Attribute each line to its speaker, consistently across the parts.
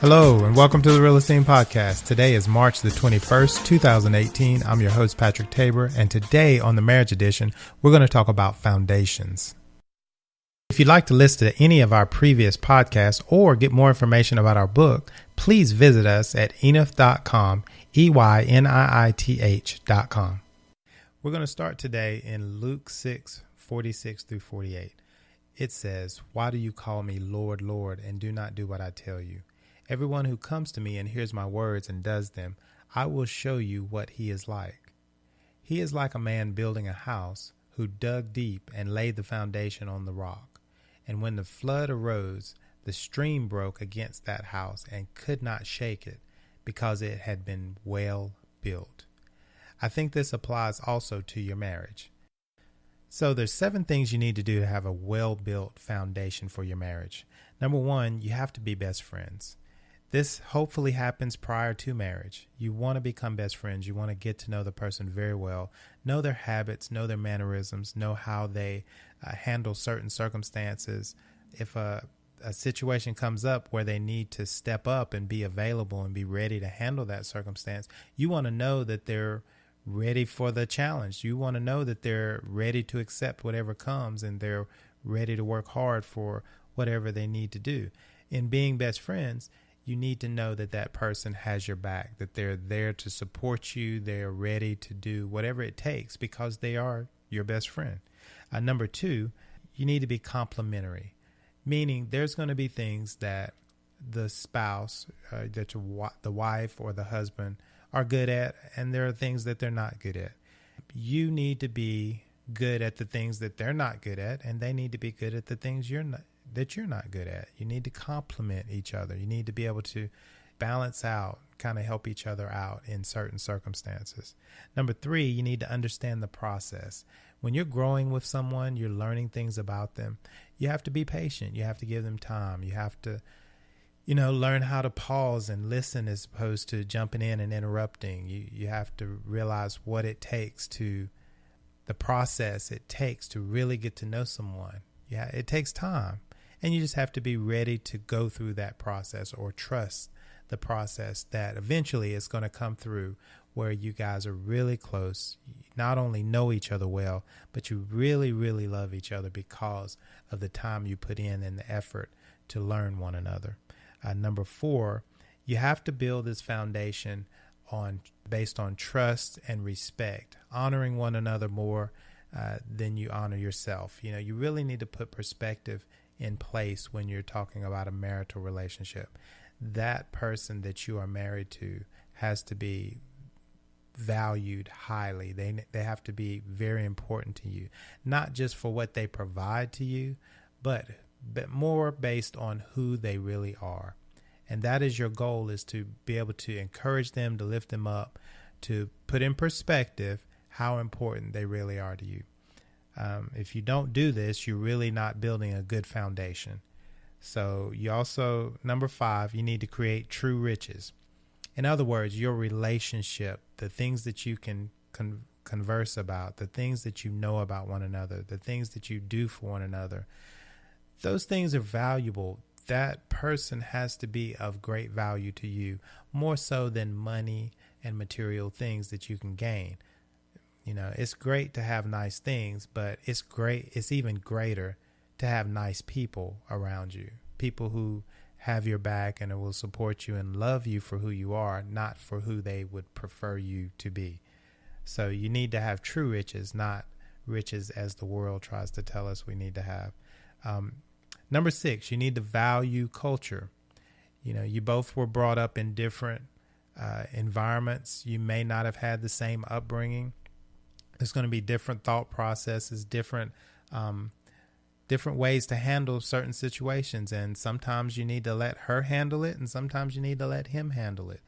Speaker 1: Hello, and welcome to the Real-Esteem podcast. Today is March the 21st, 2018. I'm your host, Patrick Tabor, and today on the Marriage Edition, we're going to talk about foundations. If you'd like to listen to any of our previous podcasts or get more information about our book, please visit us at enough.com, EYNIITH.com. We're going to start today in Luke 6:46 through 48. It says, "Why do you call me Lord, Lord, and do not do what I tell you? Everyone who comes to me and hears my words and does them, I will show you what he is like. He is like a man building a house who dug deep and laid the foundation on the rock. And when the flood arose, the stream broke against that house and could not shake it because it had been well built." I think this applies also to your marriage. So there's 7 things you need to do to have a well-built foundation for your marriage. Number 1, you have to be best friends. This hopefully happens prior to marriage. You want to become best friends. You want to get to know the person very well, know their habits, know their mannerisms, know how they handle certain circumstances. If a situation comes up where they need to step up and be available and be ready to handle that circumstance, you want to know that they're ready for the challenge. You want to know that they're ready to accept whatever comes and they're ready to work hard for whatever they need to do. In being best friends, you need to know that that person has your back, that they're there to support you. They're ready to do whatever it takes because they are your best friend. Number 2, you need to be complimentary, meaning there's going to be things that the spouse, that the wife or the husband are good at, and there are things that they're not good at. You need to be good at the things that they're not good at, and they need to be good at the things you're not good at. You need to complement each other. You need to be able to balance out, kind of help each other out in certain circumstances. Number 3, you need to understand the process. When you're growing with someone, you're learning things about them. You have to be patient. You have to give them time. You have to, learn how to pause and listen as opposed to jumping in and interrupting. You have to realize what it takes the process it takes to really get to know someone. Yeah, it takes time. And you just have to be ready to go through that process or trust the process that eventually is going to come through where you guys are really close. You not only know each other well, but you really, really love each other because of the time you put in and the effort to learn one another. Number 4, you have to build this foundation based on trust and respect, honoring one another more than you honor yourself. You really need to put perspective in place when you're talking about a marital relationship. That person that you are married to has to be valued highly. They have to be very important to you, not just for what they provide to you, but more based on who they really are. And that is your goal, is to be able to encourage them, to lift them up, to put in perspective how important they really are to you. If you don't do this, you're really not building a good foundation. So you also, number 5, you need to create true riches. In other words, your relationship, the things that you can converse about, the things that you know about one another, the things that you do for one another, those things are valuable. That person has to be of great value to you, more so than money and material things that you can gain. It's great to have nice things, but it's even greater to have nice people around you. People who have your back and will support you and love you for who you are, not for who they would prefer you to be. So you need to have true riches, not riches as the world tries to tell us we need to have. Number 6, you need to value culture. You both were brought up in different environments. You may not have had the same upbringing. There's going to be different thought processes, different ways to handle certain situations. And sometimes you need to let her handle it, and sometimes you need to let him handle it.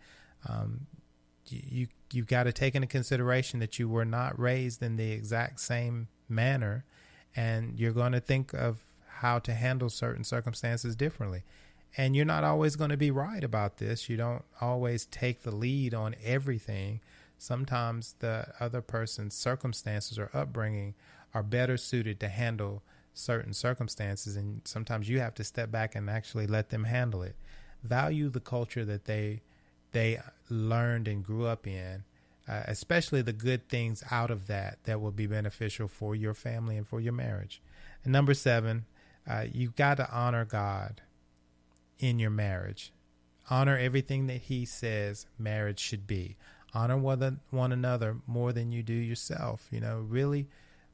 Speaker 1: You've got to take into consideration that you were not raised in the exact same manner, and you're going to think of how to handle certain circumstances differently. And you're not always going to be right about this. You don't always take the lead on everything. Sometimes the other person's circumstances or upbringing are better suited to handle certain circumstances, and sometimes you have to step back and actually let them handle it. value the culture that they learned and grew up in, especially the good things out of that will be beneficial for your family and for your marriage. And number 7, you've got to honor God in your marriage. Honor everything that he says marriage should be. Honor one another more than you do yourself. Really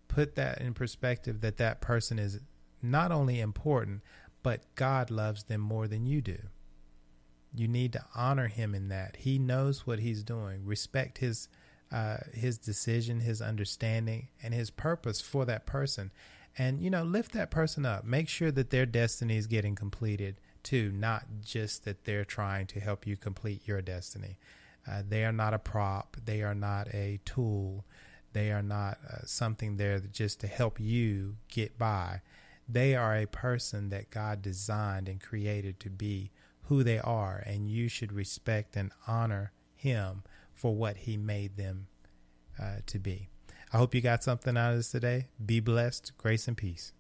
Speaker 1: put that in perspective, that person is not only important, but God loves them more than you do. You need to honor him in that. He knows what he's doing. Respect his decision, his understanding, and his purpose for that person. And, lift that person up. Make sure that their destiny is getting completed too, not just that they're trying to help you complete your destiny. They are not a prop. They are not a tool. They are not something there just to help you get by. They are a person that God designed and created to be who they are, and you should respect and honor him for what he made them to be. I hope you got something out of this today. Be blessed. Grace and peace.